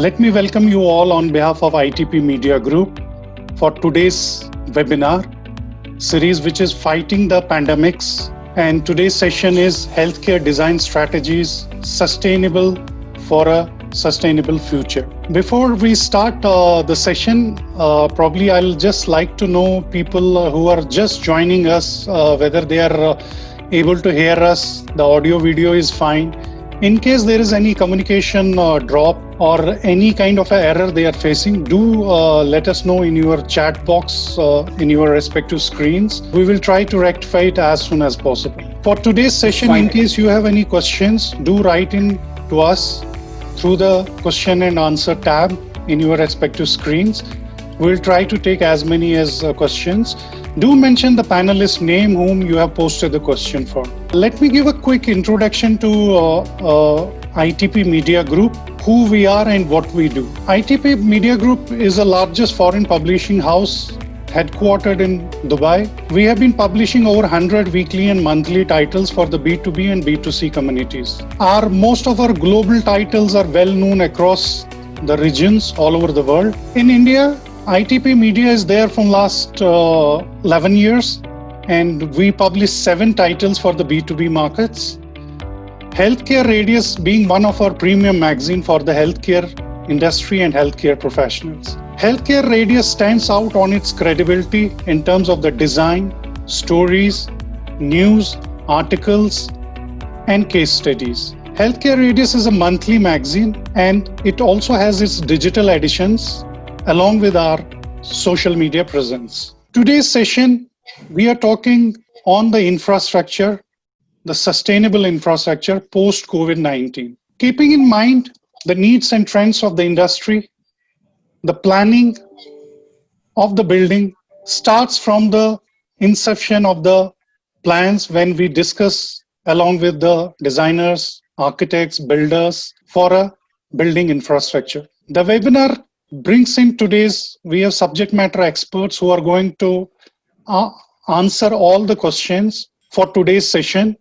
Let me welcome you all on behalf of ITP Media Group for today's webinar series, which is Fighting the Pandemics. And today's session is Healthcare Design Strategies Sustainable for a Sustainable Future. Before we start the session, probably I'll just like to know people who are just joining us, whether they are able to hear us, the audio video is fine. In case there is any communication drop or any kind of error they are facing, do let us know in your chat box in your respective screens. We will try to rectify it as soon as possible. For today's session, in case you have any questions, do write in to us through the question and answer tab in your respective screens. We'll try to take as many as questions. Do mention the panelist name whom you have posted the question for. Let me give a quick introduction to ITP Media Group, who we are and what we do. ITP Media Group is the largest foreign publishing house headquartered in Dubai. We have been publishing over 100 weekly and monthly titles for the B2B and B2C communities. Most of our global titles are well known across the regions all over the world. In India, ITP Media is there from last 11 years, and we publish 7 titles for the B2B markets. Healthcare Radius being one of our premium magazine for the healthcare industry and healthcare professionals. Healthcare Radius stands out on its credibility in terms of the design, stories, news, articles, and case studies. Healthcare Radius is a monthly magazine, and it also has its digital editions along with our social media presence. Today's session, we are talking on the infrastructure, the sustainable infrastructure post-COVID-19. Keeping in mind the needs and trends of the industry, the planning of the building starts from the inception of the plans when we discuss along with the designers, architects, builders for a building infrastructure. The webinar brings in we have subject matter experts who are going to answer all the questions for today's session,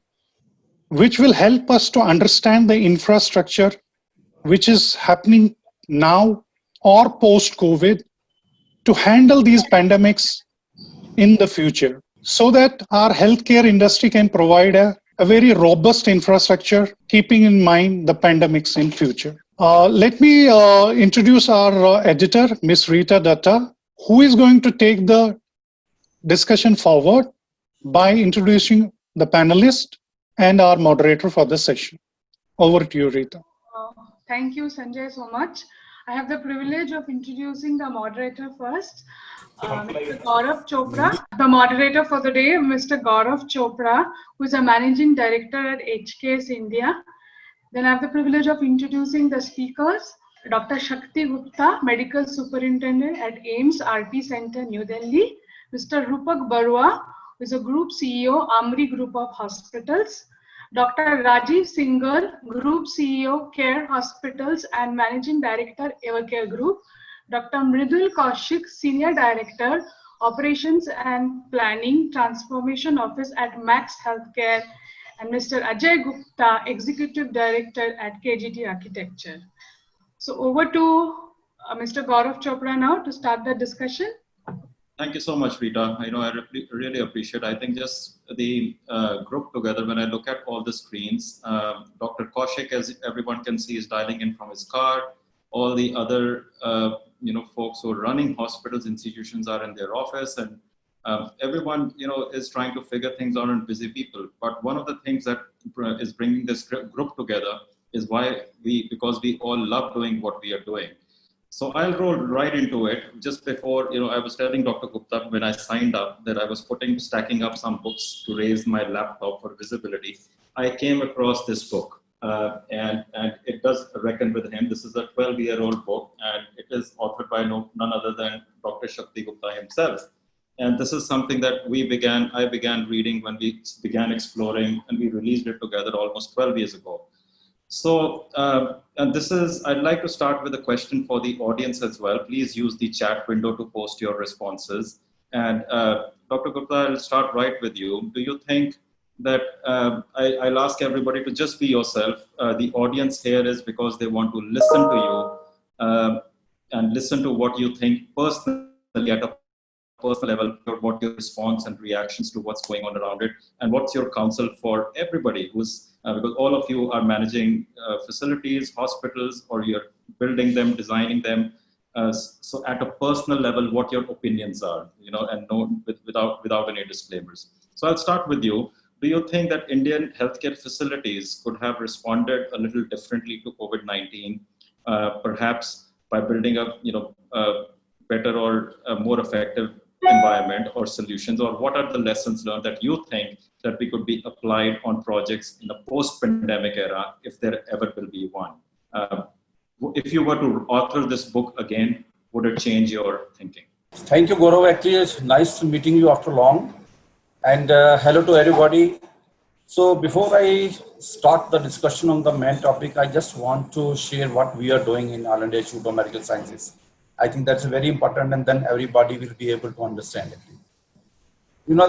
which will help us to understand the infrastructure which is happening now or post-COVID to handle these pandemics in the future, so that our healthcare industry can provide a very robust infrastructure, keeping in mind the pandemics in future. Let me introduce our editor, Ms. Rita Datta, who is going to take the discussion forward by introducing the panelist and our moderator for the session. Over to you, Rita. Thank you, Sanjay, so much. I have the privilege of introducing the moderator first, Mr. Gaurav Chopra. The moderator for the day, Mr. Gaurav Chopra, who is a managing director at HKS India. Then I have the privilege of introducing the speakers, Dr. Shakti Gupta, Medical Superintendent at AIIMS RT Center, New Delhi, Mr. Rupak Barua, who is a Group CEO, Amri Group of Hospitals, Dr. Rajiv Singhal, Group CEO, Care Hospitals and Managing Director, Evercare Group, Dr. Mridul Kaushik, Senior Director, Operations and Planning, Transformation Office at Max Healthcare, and Mr. Ajay Gupta, Executive Director at KGT Architecture. So over to Mr. Gaurav Chopra now to start the discussion. Thank you so much, Rita. I really appreciate. I think just the group together, when I look at all the screens, Dr. Kaushik, as everyone can see, is dialing in from his car. All the other folks who are running hospitals, institutions are in their office, and everyone is trying to figure things out and busy people. But one of the things that is bringing this group together is because we all love doing what we are doing. So I'll roll right into it. Just before, I was telling Dr. Gupta when I signed up that I was stacking up some books to raise my laptop for visibility. I came across this book and it does reckon with him. This is a 12-year-old book, and it is authored by none other than Dr. Shakti Gupta himself. And this is something that I began reading when we began exploring, and we released it together almost 12 years ago. So, and I'd like to start with a question for the audience as well. Please use the chat window to post your responses. And Dr. Gupta, I'll start right with you. Do you think that I'll ask everybody to just be yourself. The audience here is because they want to listen to you. and listen to what you think personally at a personal level, what your response and reactions to what's going on around it, and what's your counsel for everybody who's, because all of you are managing facilities, hospitals, or you're building them, designing them. So at a personal level, what your opinions are, and no, without any disclaimers. So I'll start with you. Do you think that Indian healthcare facilities could have responded a little differently to COVID-19, perhaps by building up, better or more effective environment or solutions, or what are the lessons learned that you think that we could be applied on projects in the post-pandemic era, if there ever will be one? If you were to author this book again, would it change your thinking? Thank you, Gaurav. Actually, it's nice meeting you after long. And hello to everybody. So before I start the discussion on the main topic, I just want to share what we are doing in All India Institute of Medical Sciences. I think that's very important, and then everybody will be able to understand it.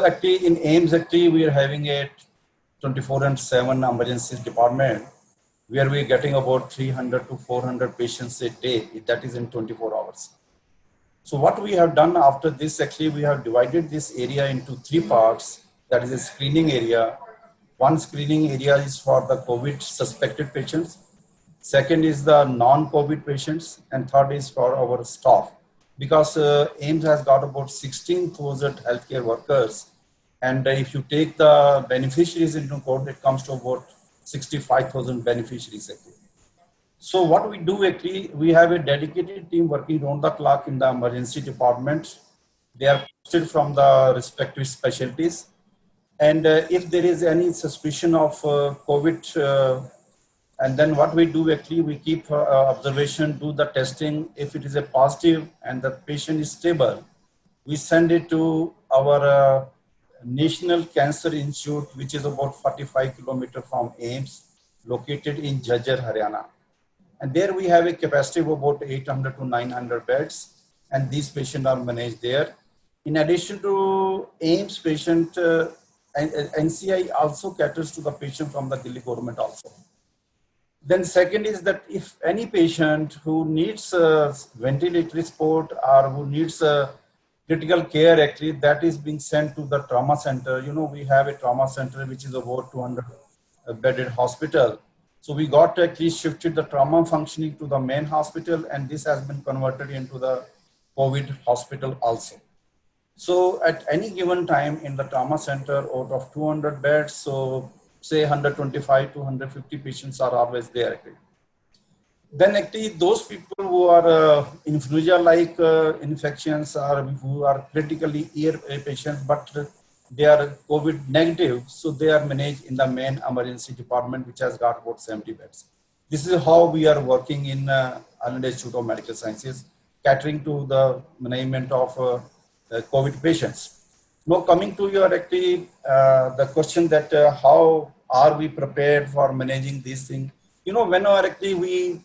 Actually in AIIMS, actually we are having a 24/7 emergency department where we are getting about 300 to 400 patients a day. That is in 24 hours. So what we have done after this, actually we have divided this area into 3 parts. That is a screening area. One screening area is for the COVID suspected patients. Second is the non-COVID patients, and third is for our staff. Because AIIMS has got about 16,000 healthcare workers, and if you take the beneficiaries into account, it comes to about 65,000 beneficiaries. Actually. So what we do, actually, we have a dedicated team working round the clock in the emergency department. They are posted from the respective specialties. And if there is any suspicion of COVID, and then what we do, actually, we keep observation, do the testing. If it is a positive and the patient is stable, we send it to our National Cancer Institute, which is about 45 kilometers from AIIMS, located in Jhajjar, Haryana. And there we have a capacity of about 800 to 900 beds, and these patients are managed there. In addition to AIIMS patient, NCI also caters to the patient from the Delhi government also. Then second is that if any patient who needs ventilatory support or who needs critical care, actually that is being sent to the trauma center. We have a trauma center which is about 200 bedded hospital. So we got actually shifted the trauma functioning to the main hospital, and this has been converted into the COVID hospital also. So at any given time in the trauma center, out of 200 beds, so say 125 to 150 patients are always there. Actually. Then actually those people who are influenza-like infections, or who are critically ill patients, but they are COVID negative, so they are managed in the main emergency department, which has got about 70 beds. This is how we are working in All India Institute of Medical Sciences, catering to the management of COVID patients. Now coming to your actually the question that how are we prepared for managing these things? Whenever actually we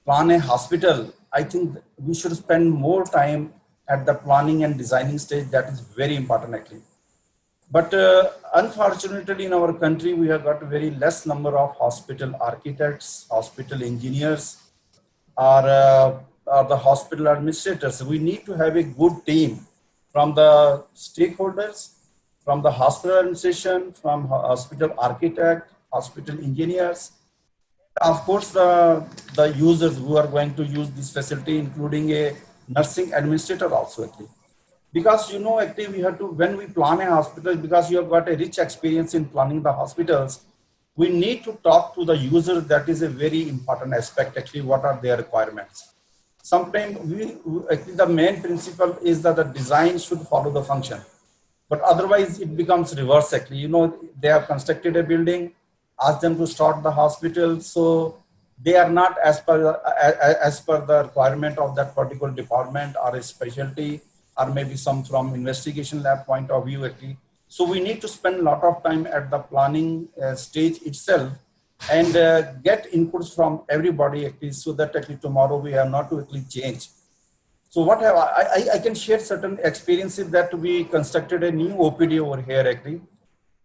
plan a hospital, I think we should spend more time at the planning and designing stage. That is very important actually. But unfortunately in our country, we have got a very less number of hospital architects, hospital engineers, or the hospital administrators. We need to have a good team from the stakeholders, from the hospital administration, from hospital architect, hospital engineers, of course the users who are going to use this facility, including a nursing administrator also actually. Because actually we have to, when we plan a hospital, because you have got a rich experience in planning the hospitals, we need to talk to the user. That is a very important aspect actually. What are their requirements? Sometimes actually the main principle is that the design should follow the function, but otherwise it becomes reverse actually. They have constructed a building, ask them to start the hospital, so they are not as per the requirement of that particular department or a specialty, or maybe some from investigation lab point of view actually. So we need to spend a lot of time at the planning stage itself, and get inputs from everybody actually, so that actually tomorrow we have not to actually change. So what have I can share certain experiences that we constructed a new OPD over here actually,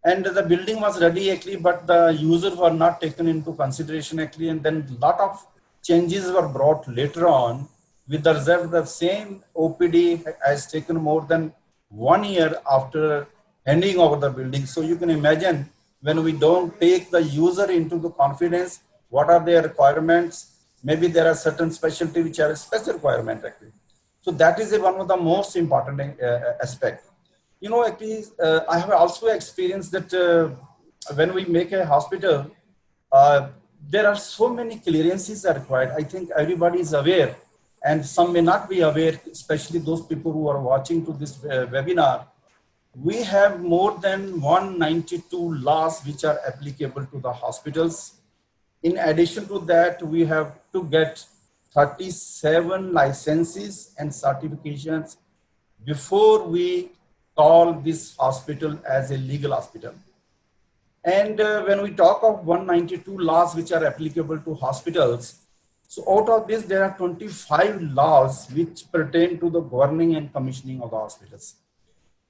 and the building was ready actually, but the users were not taken into consideration actually, and then a lot of changes were brought later on, with the result the same OPD has taken more than 1 year after handing over the building. So you can imagine, when we don't take the user into the confidence, what are their requirements? Maybe there are certain specialty which are a special requirement actually. So that is one of the most important aspect. You know, actually, I have also experienced that when we make a hospital, there are so many clearances are required. I think everybody is aware, and some may not be aware, especially those people who are watching to this webinar. We have more than 192 laws which are applicable to the hospitals. In addition to that, we have to get 37 licenses and certifications before we call this hospital as a legal hospital. And when we talk of 192 laws which are applicable to hospitals, so out of this, there are 25 laws which pertain to the governing and commissioning of the hospitals.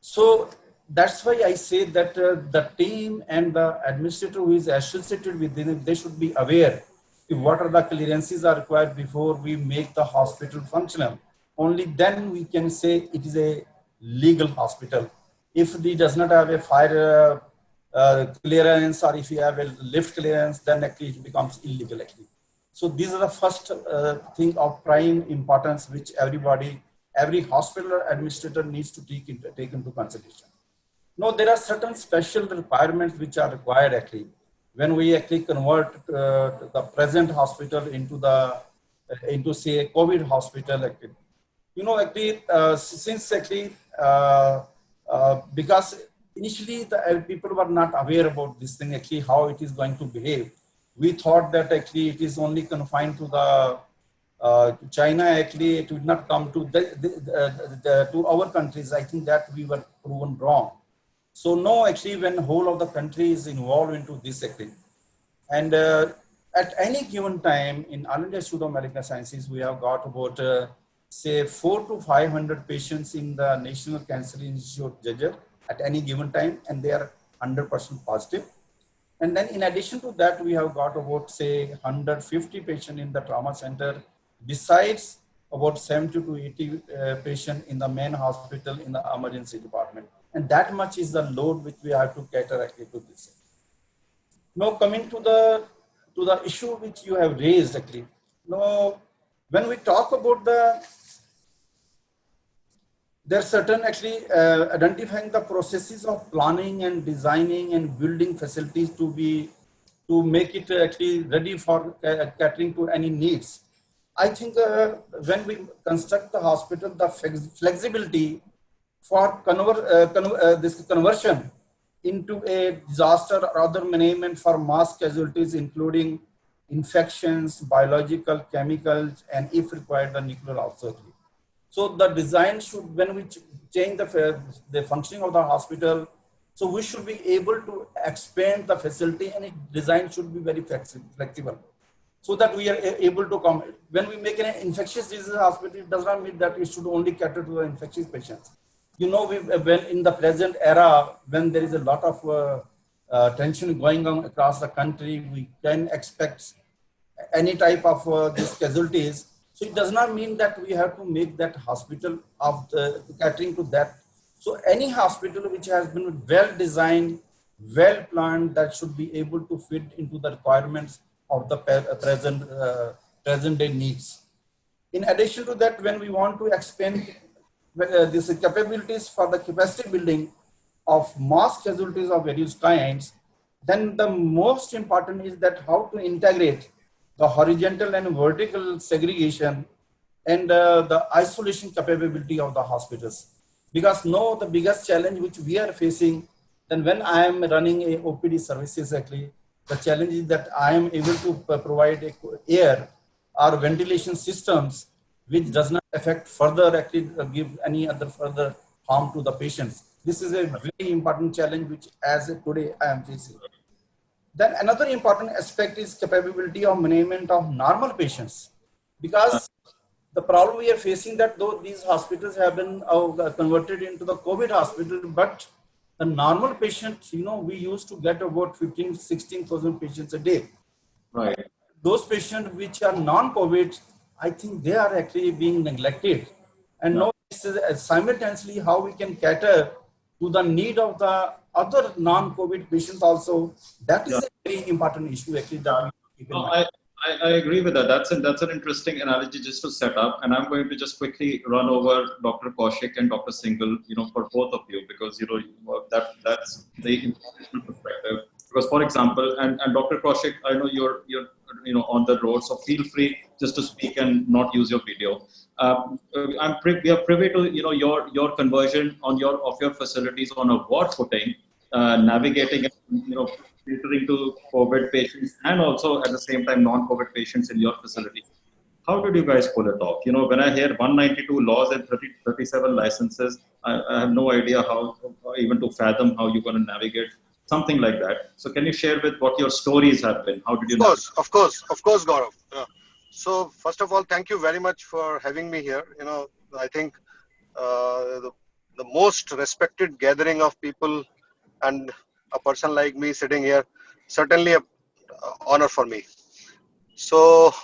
So that's why I say that the team and the administrator who is associated with it, they should be aware if what are the clearances are required before we make the hospital functional. Only then we can say it is a legal hospital. If it does not have a fire clearance, or if you have a lift clearance, then actually it becomes illegal actually. So these are the first thing of prime importance which every hospital administrator needs to take into consideration. No, there are certain special requirements which are required actually when we actually convert the present hospital into say a COVID hospital actually. You know, actually since actually because initially the people were not aware about this thing actually, how it is going to behave. We thought that actually it is only confined to the China. Actually, it would not come to to our countries. I think that we were proven wrong. So no, actually, when whole of the country is involved into this actually, and at any given time in All India Institute of Medical Sciences, we have got about say 400 to 500 patients in the National Cancer Institute Jajjar at any given time, and they are 100% positive. And then in addition to that, we have got about say 150 patients in the trauma center, besides about 70 to 80 patients in the main hospital in the emergency department. And that much is the load which we have to cater actually to this. Now coming to the issue which you have raised actually. Now, when we talk about there are certain actually identifying the processes of planning and designing and building facilities to make it actually ready for catering to any needs. I think when we construct the hospital, the flexibility for this conversion into a disaster or other management for mass casualties, including infections, biological, chemicals, and if required, the nuclear also. So the design should, when we change the functioning of the hospital, so we should be able to expand the facility, and design should be very flexible, so that we are able to come. When we make an infectious disease hospital, it does not mean that it should only cater to the infectious patients. You know, when in the present era, when there is a lot of tension going on across the country, we can expect any type of these casualties. So it does not mean that we have to make that hospital of catering to that. So any hospital which has been well designed, well planned, that should be able to fit into the requirements of the present day needs. In addition to that, when we want to expand these capabilities for the capacity building of mass casualties of various kinds, then the most important is that how to integrate the horizontal and vertical segregation and the isolation capability of the hospitals. Because the biggest challenge which we are facing, then when I am running a OPD services actually, the challenge is that I am able to provide air or ventilation systems which does not affect further actually give any other further harm to the patients. This is a very important challenge which as today I am facing. Then another important aspect is capability of management of normal patients, because the problem we are facing that though these hospitals have been converted into the COVID hospital, but the normal patients, we used to get about 15,000 to 16,000 patients a day. Right. those patients which are non-COVID, I think they are actually being neglected. And Yeah. now this is simultaneously how we can cater to the need of the other non-COVID patients also. That is Yeah. a very important issue actually that we keep in No, mind. I agree with that. That's an interesting analogy just to set up. And I'm going to just quickly run over Dr. Kaushik and Dr. Singhal, for both of you, because, that's the informational perspective. Because, for example, and Dr. Kaushik, I know you're on the road, so feel free just to speak and not use your video. We are privy to, your conversion of your facilities on a ward footing, navigating, catering to COVID patients and also at the same time non-COVID patients in your facility. How did you guys pull it off? When I hear 192 laws and 37 licenses, I have no idea how, even to fathom how you're going to navigate something like that. So can you share with what your stories have been? How did you navigate? Of course, Gaurav. So first of all, thank you very much for having me here. I think the most respected gathering of people and a person like me sitting here, certainly a honor for me. So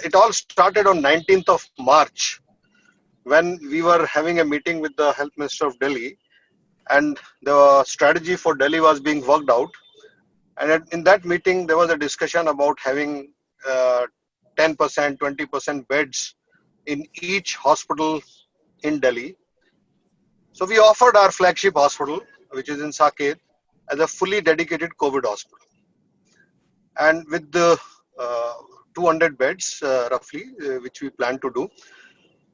it all started on 19th of March when we were having a meeting with the Health Minister of Delhi, and the strategy for Delhi was being worked out. And in that meeting, there was a discussion about having 10%, 20% beds in each hospital in Delhi. So we offered our flagship hospital, which is in Saket, as a fully dedicated COVID hospital. And with the 200 beds roughly, which we plan to do.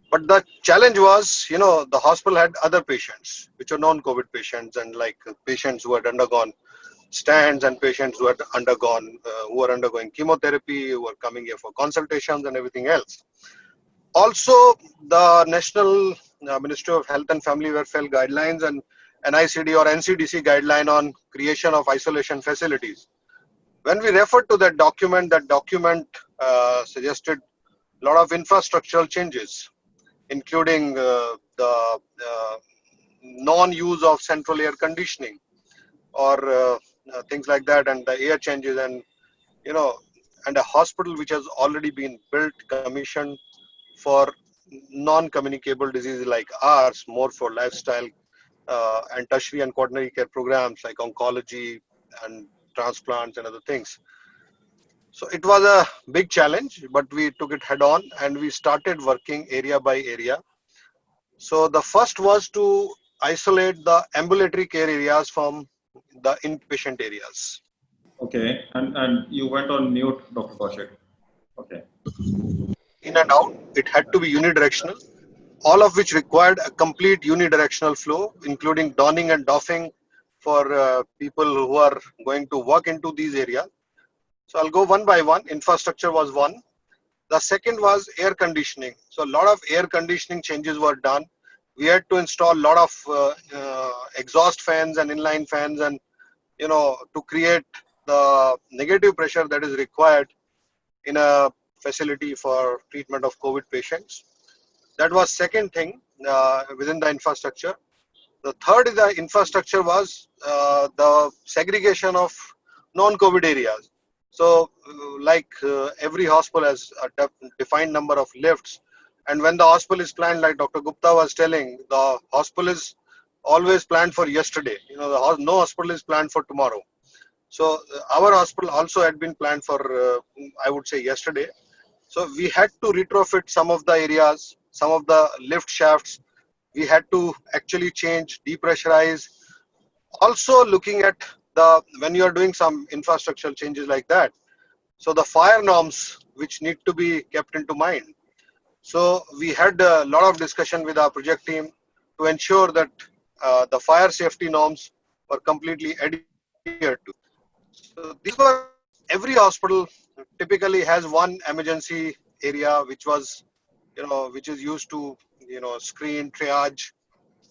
But the challenge was, the hospital had other patients, which are non-COVID patients, and like patients who had undergone stands and patients who were undergoing chemotherapy, who were coming here for consultations and everything else. Also, the National Ministry of Health and Family Welfare guidelines and NICD or NCDC guideline on creation of isolation facilities. When we referred to that document suggested a lot of infrastructural changes, including the non-use of central air conditioning or things like that, and the air changes, and and a hospital which has already been built, commissioned for non-communicable diseases like ours, more for lifestyle and tertiary and quaternary care programs like oncology and transplants and other things. So it was a big challenge, but we took it head on and we started working area by area. So the first was to isolate the ambulatory care areas from the inpatient areas. Okay, and you went on mute, Dr. Kaushik. Okay. In and out, it had to be unidirectional, all of which required a complete unidirectional flow, including donning and doffing for people who are going to walk into these areas. So I'll go one by one. Infrastructure was one. The second was air conditioning. So a lot of air conditioning changes were done. We had to install a lot of exhaust fans and inline fans, and to create the negative pressure that is required in a facility for treatment of COVID patients. That was second thing within the infrastructure. The third is the infrastructure was the segregation of non-COVID areas. So every hospital has a defined number of lifts. And when the hospital is planned, like Dr. Gupta was telling, the hospital is always planned for yesterday. No hospital is planned for tomorrow. So our hospital also had been planned for, I would say, yesterday. So we had to retrofit some of the areas, some of the lift shafts. We had to actually change, depressurize. Also looking at when you are doing some infrastructural changes like that, so the fire norms which need to be kept into mind. So we had a lot of discussion with our project team to ensure that the fire safety norms were completely adhered to. So these were, every hospital typically has one emergency area which was, which is used to, screen, triage,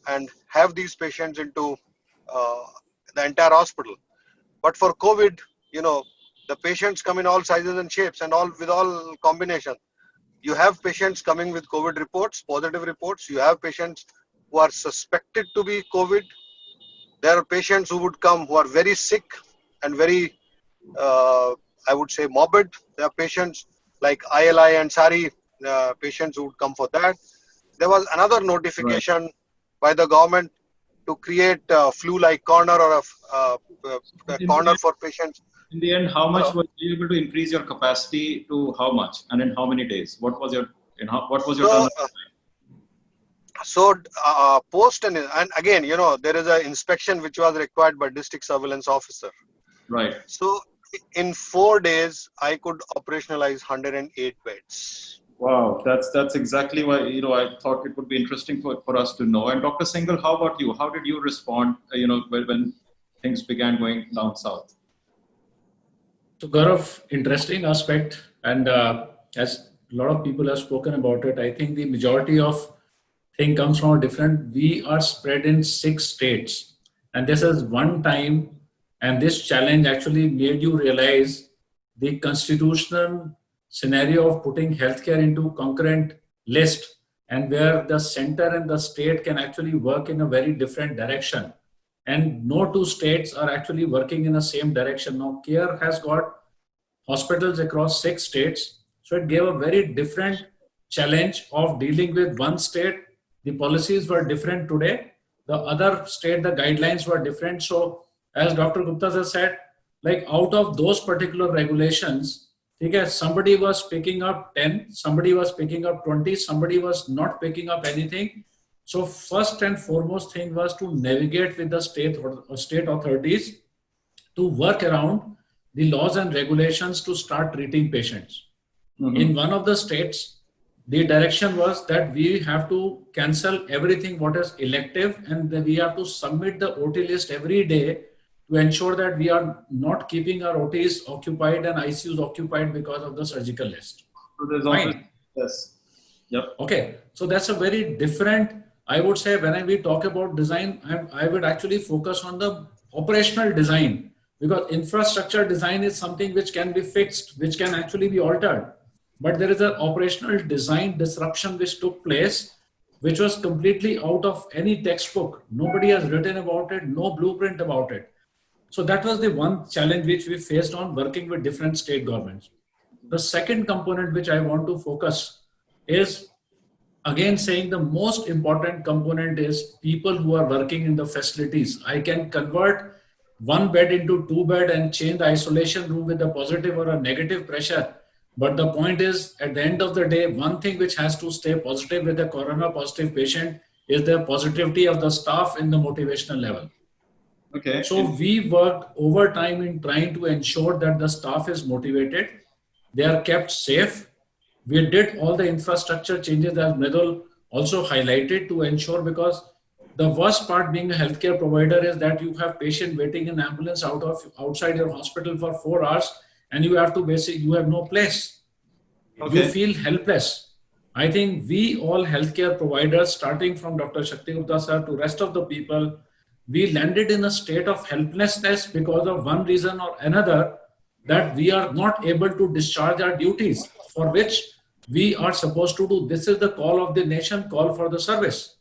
and have these patients into the entire hospital. But for COVID, the patients come in all sizes and shapes and all combination. You have patients coming with COVID reports, positive reports. You have patients who are suspected to be COVID. There are patients who would come who are very sick and very, I would say, morbid. There are patients like ILI and SARI patients who would come for that. There was another notification by the government to create a flu-like corner or a corner for patients. In the end, how much Hello? were you able to increase your capacity to how much and in how many days? What was your turnover? So post and again, there is an inspection which was required by district surveillance officer. Right. So in 4 days, I could operationalize 108 beds. Wow, that's exactly why I thought it would be interesting for us to know. And Dr. Singhal, how about you? How did you respond? When things began going down south. So Gaurav, interesting aspect, and as a lot of people have spoken about it, I think the majority of thing comes from a different. We are spread in 6 states, and this is one time, and this challenge actually made you realize the constitutional scenario of putting healthcare into concurrent list, and where the center and the state can actually work in a very different direction. And no 2 states are actually working in the same direction. Now, CARE has got hospitals across 6 states. So it gave a very different challenge of dealing with one state. The policies were different today. The other state, the guidelines were different. So as Dr. Gupta has said, like out of those particular regulations, somebody was picking up 10, somebody was picking up 20, somebody was not picking up anything. So first and foremost thing was to navigate with the state authorities to work around the laws and regulations to start treating patients. Mm-hmm. In one of the states, the direction was that we have to cancel everything what is elective, and we have to submit the OT list every day to ensure that we are not keeping our OTs occupied and ICUs occupied because of the surgical list. So there's always, yes. Yep. Okay. So that's a very different, I would say, when we talk about design, I would actually focus on the operational design, because infrastructure design is something which can be fixed, which can actually be altered. But there is an operational design disruption which took place, which was completely out of any textbook. Nobody has written about it, no blueprint about it. So that was the one challenge which we faced on working with different state governments. The second component which I want to focus is, again, saying the most important component is people who are working in the facilities. I can convert 1 bed into 2 bed and change the isolation room with a positive or a negative pressure. But the point is, at the end of the day, one thing which has to stay positive with a corona positive patient is the positivity of the staff in the motivational level. Okay. So we worked overtime in trying to ensure that the staff is motivated. They are kept safe. We did all the infrastructure changes as Mridul also highlighted to ensure, because the worst part being a healthcare provider is that you have patient waiting in ambulance outside your hospital for 4 hours, and you have to you have no place. Okay. You feel helpless. I think we all healthcare providers, starting from Dr. Shakti Gupta sir to rest of the people, we landed in a state of helplessness because of one reason or another, that we are not able to discharge our duties for which we are supposed to do. This is the call of the nation, call for the service.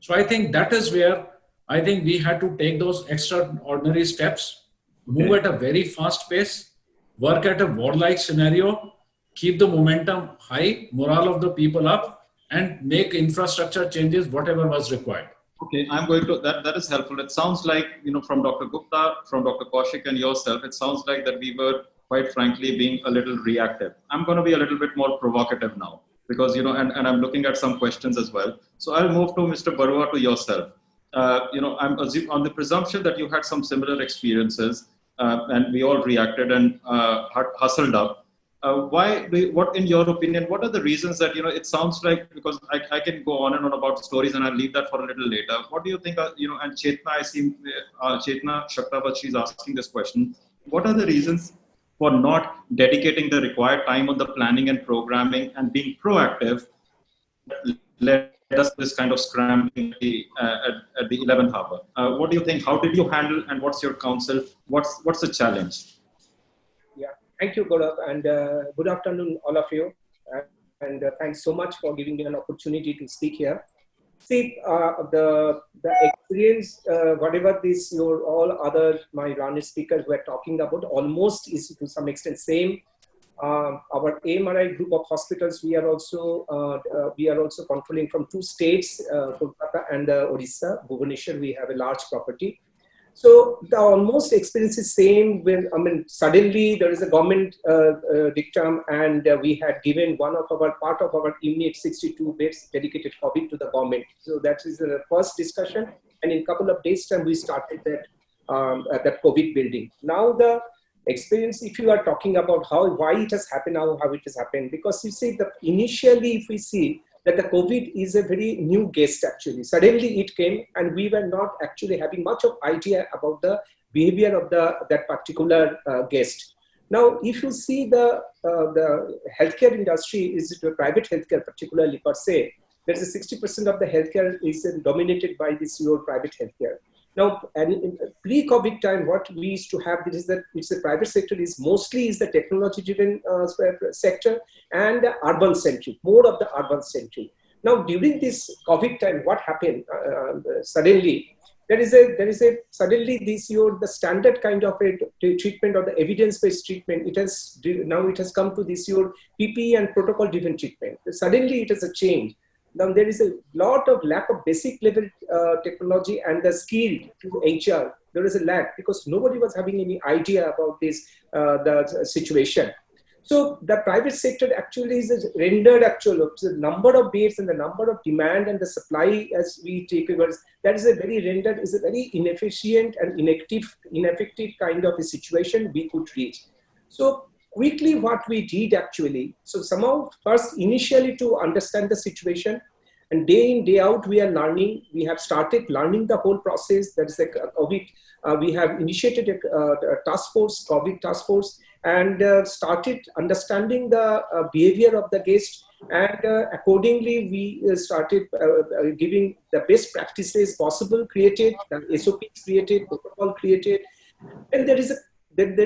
So I think that is where I think we had to take those extraordinary steps, move at a very fast pace, work at a warlike scenario, keep the momentum high, morale of the people up, and make infrastructure changes, whatever was required. Okay, I'm going to, that is helpful. It sounds like, from Dr. Gupta, from Dr. Kaushik and yourself, it sounds like that we were, quite frankly, being a little reactive. I'm going to be a little bit more provocative now, because, and I'm looking at some questions as well. So I'll move to Mr. Barua, to yourself. I'm on the presumption that you had some similar experiences, and we all reacted and hustled up. What, in your opinion, what are the reasons that, it sounds like, because I can go on and on about stories and I'll leave that for a little later. What do you think, and Chetna, I see, Chetna Shaktavat, she's asking this question. What are the reasons for not dedicating the required time on the planning and programming and being proactive that led us this kind of scrambling at the 11th hour? What do you think? How did you handle, and what's your counsel? What's the challenge? Thank you, Gaurav, and good afternoon, all of you. And thanks so much for giving me an opportunity to speak here. See, the experience, whatever this all other my learned speakers were talking about, almost is to some extent same. Our AMRI group of hospitals, we are also controlling from 2 states, Kolkata and Odisha. Bhubaneswar, we have a large property. So the almost experience is same. When suddenly there is a government dictum, and we had given one of our part of our unit 62 beds dedicated COVID to the government. So that is the first discussion, and in a couple of days' time we started that COVID building. Now the experience, if you are talking about why it has happened, how it has happened, because you see that initially if we see that the COVID is a very new guest actually. Suddenly it came, and we were not actually having much of idea about the behavior of that particular guest. Now, if you see the healthcare industry, is the private healthcare particularly per se, there's a 60% of the healthcare is dominated by your private healthcare. Now, and in pre-COVID time, what we used to have is that the private sector is mostly the technology-driven sector and the urban centric, more of the urban centric. Now, during this COVID time, what happened suddenly? There is a suddenly the standard kind of a treatment or the evidence-based treatment. It has come to this your PPE and protocol-driven treatment. Suddenly, it has a change. Now there is a lot of lack of basic level technology and the skill to HR. There is a lack because nobody was having any idea about the situation. So the private sector actually is rendered the number of beds and the number of demand and the supply as we take over. That is a very inefficient and ineffective kind of a situation we could reach. So quickly what we did actually, so somehow first initially to understand the situation, and day in, day out we are learning. We have started learning the whole process. That is a COVID. We have initiated a task force, COVID task force, and started understanding the behavior of the guest. And accordingly, we started giving the best practices possible, created, the SOPs created, protocol created, and there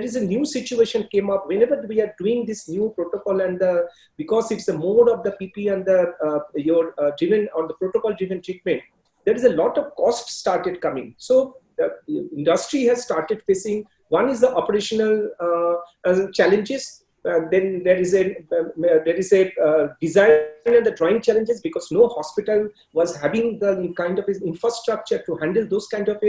is a new situation came up whenever we are doing this new protocol, and because it's the mode of the PP and the driven on the protocol driven treatment, there is a lot of cost started coming. So the industry has started facing, one is the operational challenges. Then there is a design and the drawing challenges, because no hospital was having the kind of infrastructure to handle those kind of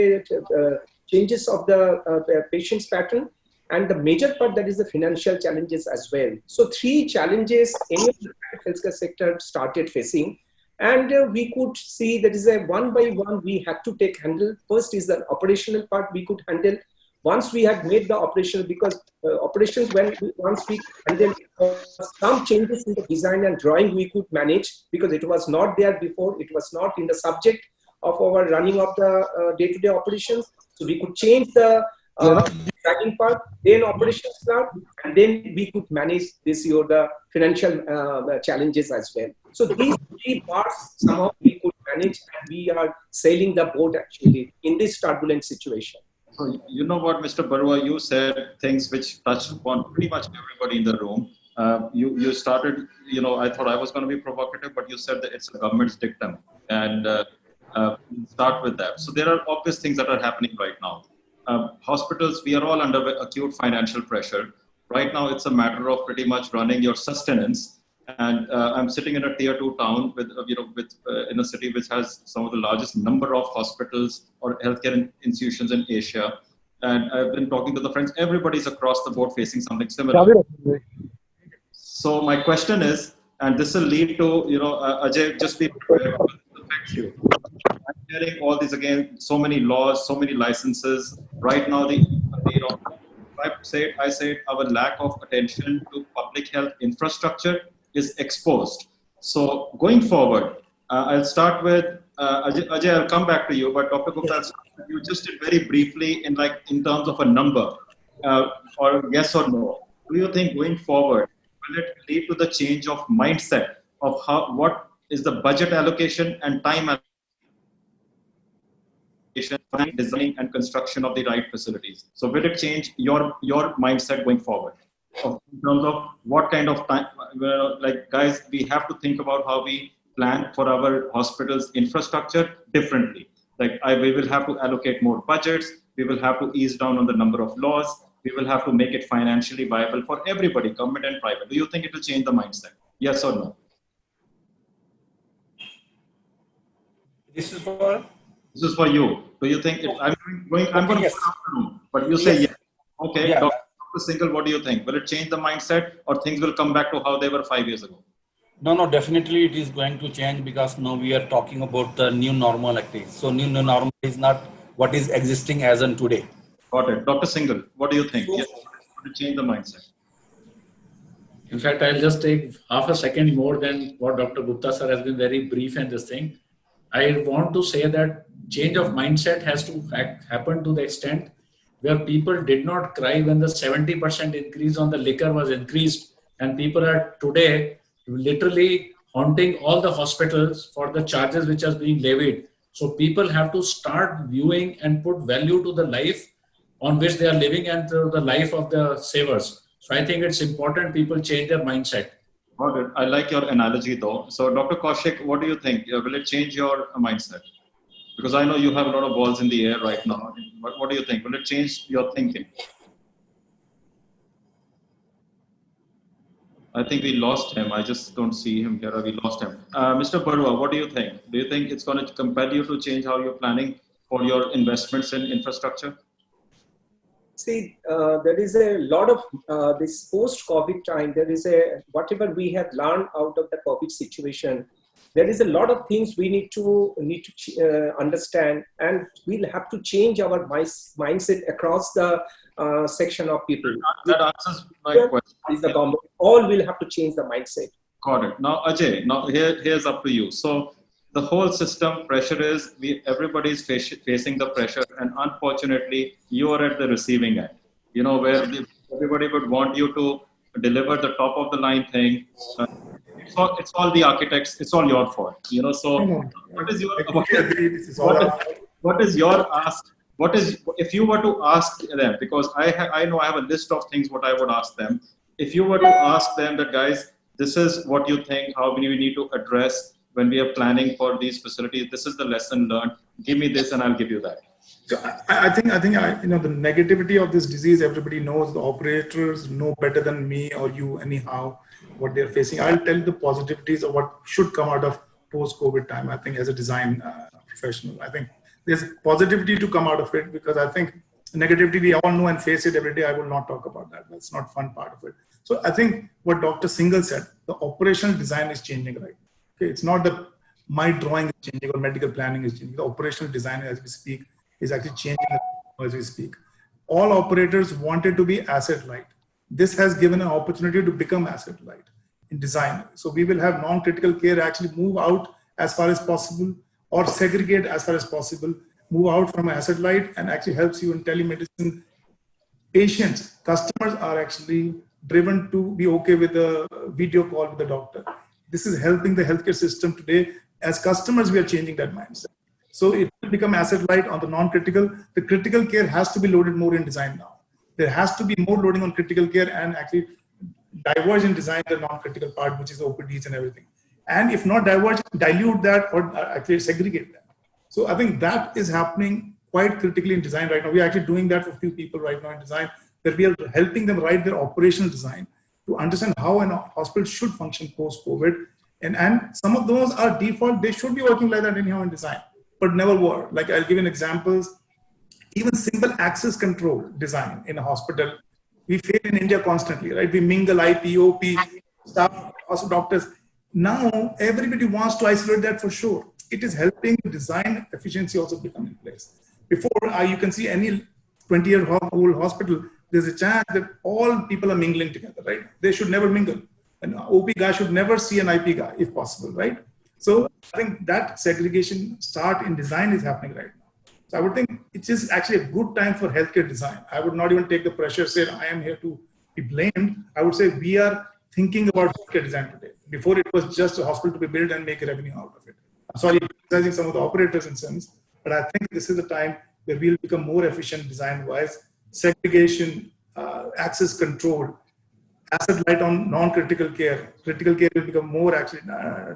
changes of the patient's pattern. And the major part, that is the financial challenges as well. So 3 challenges any of the healthcare sector started facing. And we could see that is a one by one we had to handle. First is the operational part we could handle. Once we had made the operational, because operations, once we handled some changes in the design and drawing we could manage, because it was not there before, it was not in the subject of our running of the day-to-day operations. So we could change the designing part, then operations part, and then we could manage the financial challenges as well. So these 3 parts somehow we could manage, and we are sailing the boat actually in this turbulent situation. So, you know what, Mr. Barua, you said things which touched upon pretty much everybody in the room. You started, I thought I was going to be provocative, but you said that it's a government's dictum, and start with that. So there are obvious things that are happening right now. Hospitals, we are all under acute financial pressure. Right now, it's a matter of pretty much running your sustenance. And I'm sitting in a tier 2 town in a city which has some of the largest number of hospitals or healthcare institutions in Asia. And I've been talking to the friends, everybody's across the board facing something similar. So my question is, and this will lead to, Ajay, just be prepared because it affects you. I'm hearing all these again, so many laws, so many licenses. Right now, I say it, our lack of attention to public health infrastructure is exposed. So going forward, I'll start with Ajay. I'll come back to you, but Dr. Gupta, I'll start with you just very briefly in terms of a number, or yes or no. Do you think going forward will it lead to the change of mindset of what is the budget allocation and time allocation, designing and construction of the right facilities? So will it change your mindset going forward? In terms of what kind of time, guys, we have to think about how we plan for our hospitals infrastructure differently. Like we will have to allocate more budgets. We will have to ease down on the number of laws. We will have to make it financially viable for everybody, government and private. Do you think it will change the mindset? Yes or no? This is for? This is for you. Do you think I'm going to yes. go afternoon, but you say yes. Okay, Yeah. Dr. Singhal, what do you think? Will it change the mindset or things will come back to how they were 5 years ago? No, definitely it is going to change because now we are talking about the new normal actually. So new normal is not what is existing as on today. Got it. Dr. Singhal, what do you think? Yes, will it change the mindset? In fact, I'll just take half a second more than what Dr. Gupta sir has been very brief in this thing. I want to say that change of mindset has to happen to the extent where people did not cry when the 70% increase on the liquor was increased, and people are today literally haunting all the hospitals for the charges which are being levied. So people have to start viewing and put value to the life on which they are living and to the life of the savers. So I think it's important people change their mindset. Got it. I like your analogy though. So Dr. Kaushik, what do you think? Will it change your mindset? Because I know you have a lot of balls in the air right now. What do you think? Will it change your thinking? I think we lost him. I just don't see him here. We lost him. Mr. Barua, what do you think? Do you think it's going to compel you to change how you're planning for your investments in infrastructure? See, there is a lot of this post-COVID time. There is whatever we have learned out of the COVID situation. There is a lot of things we need to understand, and we'll have to change our mindset across the section of people. That answers my question. Is the government. All will have to change the mindset. Got it. Now, Ajay, here's up to you. So the whole system pressure is everybody is facing the pressure, and unfortunately, you are at the receiving end. You know, where everybody would want you to deliver the top of the line thing. It's all the architects. It's all your fault. You know. So what is your ask? What is, if you were to ask them, because I know I have a list of things what I would ask them. If you were to ask them that, guys, this is what you think, how we need to address when we are planning for these facilities, this is the lesson learned, give me this and I'll give you that. So I think you know, the negativity of this disease, everybody knows, the operators know better than me or you anyhow what they're facing. I'll tell you the positivities of what should come out of post-COVID time. I think as a design professional, I think there's positivity to come out of it, because I think negativity we all know and face it every day. I will not talk about that. That's not fun part of it. So I think what Dr. Singhal said, the operational design is changing, right? Okay, it's not that my drawing is changing or medical planning is changing. The operational design as we speak is actually changing as we speak. All operators wanted to be asset light. This has given an opportunity to become asset light in design. So we will have non-critical care actually move out as far as possible, or segregate as far as possible, move out from asset light, and actually helps you in telemedicine. Patients, customers are actually driven to be okay with a video call with the doctor. This is helping the healthcare system today. As customers, we are changing that mindset. So it will become asset light on the non-critical. The critical care has to be loaded more in design now. There has to be more loading on critical care and actually diverge in design the non-critical part, which is OPDs and everything. And if not diverge, dilute that or actually segregate that. So I think that is happening quite critically in design right now. We're actually doing that for a few people right now in design, that we are helping them write their operational design to understand how a hospital should function post-COVID. And some of those are default, they should be working like that anyhow in design, but never were. Like I'll give you examples, even simple access control design in a hospital, we fail in India constantly, right? We mingle IP, OP, staff, also doctors. Now everybody wants to isolate that for sure. It is helping design efficiency also become in place. Before you can see any 20-year-old hospital, there's a chance that all people are mingling together, right? They should never mingle. An OP guy should never see an IP guy if possible, right? So I think that segregation start in design is happening right now. So I would think it is actually a good time for healthcare design. I would not even take the pressure, say I am here to be blamed. I would say we are thinking about healthcare design today. Before it was just a hospital to be built and make a revenue out of it. I'm sorry, criticizing some of the operators in sense, but I think this is the time where we'll become more efficient design-wise. Segregation, access control, asset light on non-critical care. Critical care will become more actually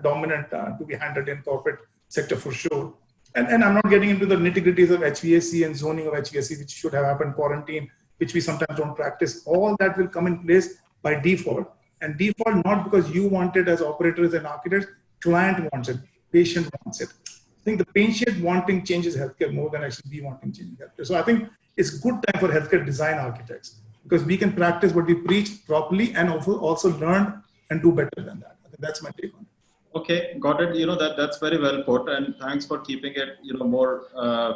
dominant to be handled in corporate sector for sure. And I'm not getting into the nitty-gritties of HVAC and zoning of HVAC, which should have happened, quarantine, which we sometimes don't practice. All that will come in place by default. And default not because you want it as operators and architects, client wants it, patient wants it. I think the patient wanting changes healthcare more than actually we wanting changes healthcare. So I think it's good time for healthcare design architects because we can practice what we preach properly and also learn and do better than that. I think that's my take on it. Okay, got it. That's very well put, and thanks for keeping it more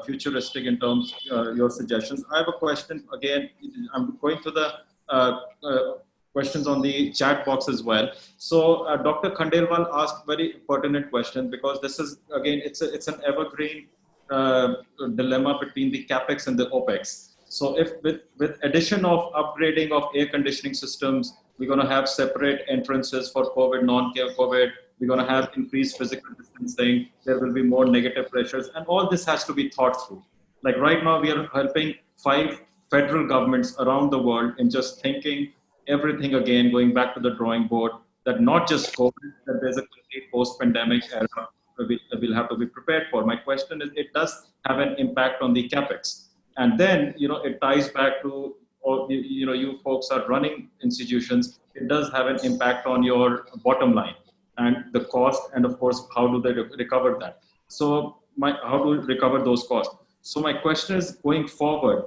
futuristic in terms your suggestions. I have a question again. I'm going to the questions on the chat box as well. So Dr. Khandelwal asked very pertinent question because this is again it's an evergreen dilemma between the capex and the opex. So if with addition of upgrading of air conditioning systems, we're going to have separate entrances for COVID, non-COVID. We're going to have increased physical distancing. There will be more negative pressures, and all this has to be thought through. Like right now, we are helping 5 federal governments around the world in just thinking everything again, going back to the drawing board. That not just COVID, that there's a complete post-pandemic era we'll have to be prepared for. My question is, it does have an impact on the capex, and then it ties back to all you folks are running institutions. It does have an impact on your bottom line and the cost, and of course, how do they recover that? So how do we recover those costs? So my question is, going forward,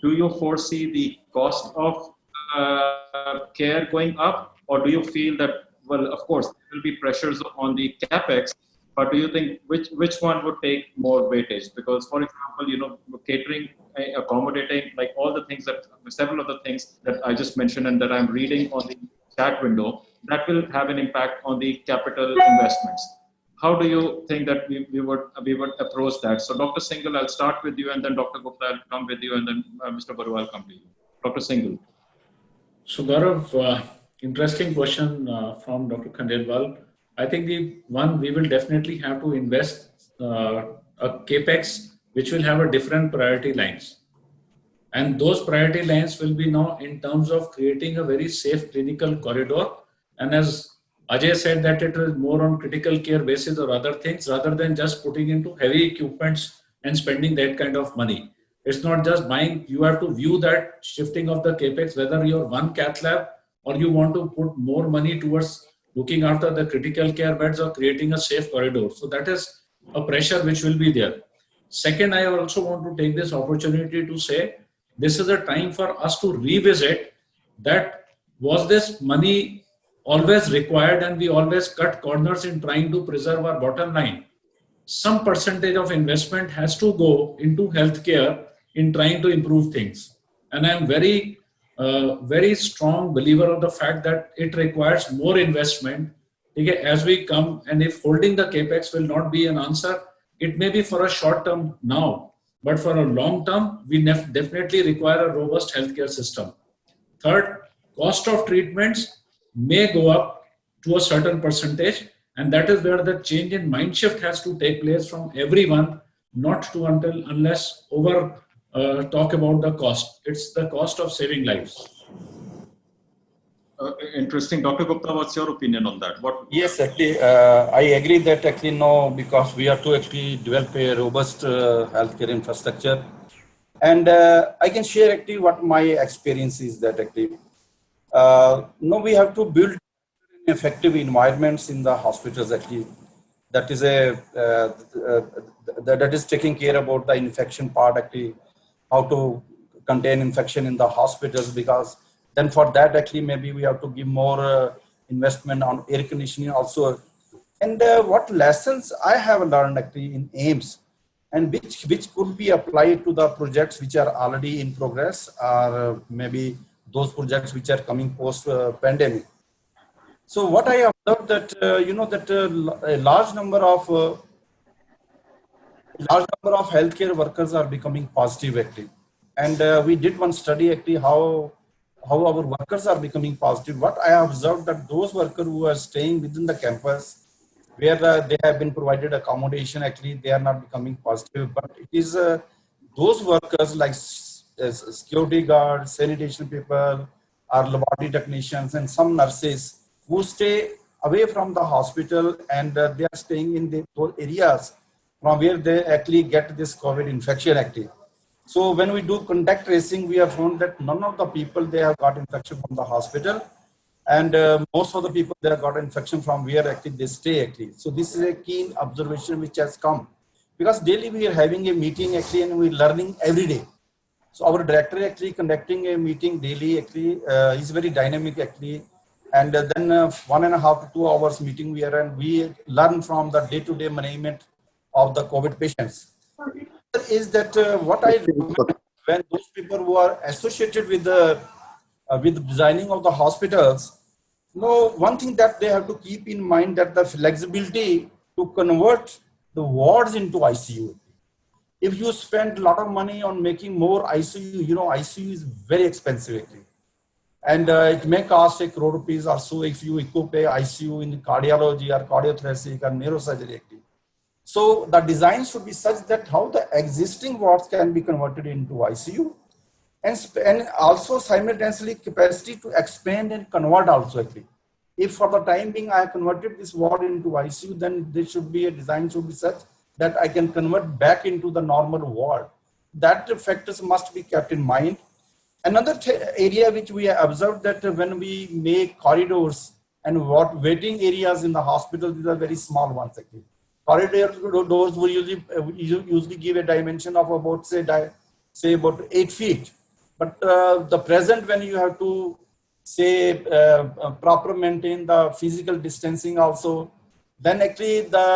do you foresee the cost of care going up, or do you feel that, well, of course, there will be pressures on the capex, but do you think which one would take more weightage? Because, for example, catering, accommodating, like all the things several of the things that I just mentioned and that I'm reading on the chat window, that will have an impact on the capital investments. How do you think that we would approach that? So Dr. Singhal, I'll start with you, and then Dr. Gupta, I'll come with you, and then Mr. Baru, I'll come to you. Dr. Singhal. So Gaurav, interesting question from Dr. Khandelwal. I think the one, we will definitely have to invest a capex which will have a different priority lines. And those priority lines will be now in terms of creating a very safe clinical corridor. And as Ajay said, that it is more on critical care basis or other things rather than just putting into heavy equipments and spending that kind of money. It's not just buying, you have to view that shifting of the capex, whether you're one cath lab or you want to put more money towards looking after the critical care beds or creating a safe corridor. So that is a pressure which will be there. Second, I also want to take this opportunity to say, this is a time for us to revisit that, was this money always required and we always cut corners in trying to preserve our bottom line? Some percentage of investment has to go into healthcare in trying to improve things. And I'm very strong believer of the fact that it requires more investment as we come, and if holding the capex will not be an answer, it may be for a short term now, but for a long term, we definitely require a robust healthcare system. Third, cost of treatments may go up to a certain percentage, and that is where the change in mind shift has to take place from everyone, not to unless over talk about the cost. It's the cost of saving lives. Interesting. Dr. Gupta, what's your opinion on that? Yes, actually, I agree that actually no, because we have to actually develop a robust healthcare infrastructure. And I can share actually what my experience is that actually, no, we have to build effective environments in the hospitals actually. That is that is taking care about the infection part actually, how to contain infection in the hospitals, because then for that actually maybe we have to give more investment on air conditioning also. And what lessons I have learned actually in AIIMS, and which could be applied to the projects which are already in progress, or maybe those projects which are coming post pandemic. So what I observed that a large number of healthcare workers are becoming positive actually, and we did one study actually how our workers are becoming positive. What I observed that those workers who are staying within the campus, where they have been provided accommodation, actually they are not becoming positive. But it is those workers like security guards, sanitation people, our laboratory technicians and some nurses who stay away from the hospital, and they are staying in those areas from where they actually get this COVID infection actually. So when we do contact tracing, we have found that none of the people, they have got infection from the hospital, and most of the people, they have got infection from where actually they stay actually. So this is a keen observation which has come, because daily we are having a meeting actually, and we're learning every day. So our director actually conducting a meeting daily actually is very dynamic actually, and then 1.5 to 2 hours meeting we are, and we learn from the day-to-day management of the COVID patients. Is that what I remember when those people who are associated with the designing of the hospitals, one thing that they have to keep in mind, that the flexibility to convert the wards into ICU. If you spend a lot of money on making more ICU, ICU is very expensive actually. And it may cost ₹1 crore or so if you equip a ICU in cardiology or cardiothoracic or neurosurgery actually. So the design should be such that how the existing wards can be converted into ICU, and also simultaneously capacity to expand and convert also actually. If for the time being I have converted this ward into ICU, then there should be a design should be such that I can convert back into the normal ward. That factors must be kept in mind. Another area which we have observed, that when we make corridors and waiting areas in the hospital, these are very small ones actually. Corridor doors will usually give a dimension of about say about 8 feet. But the present, when you have to say proper maintain the physical distancing also, then actually the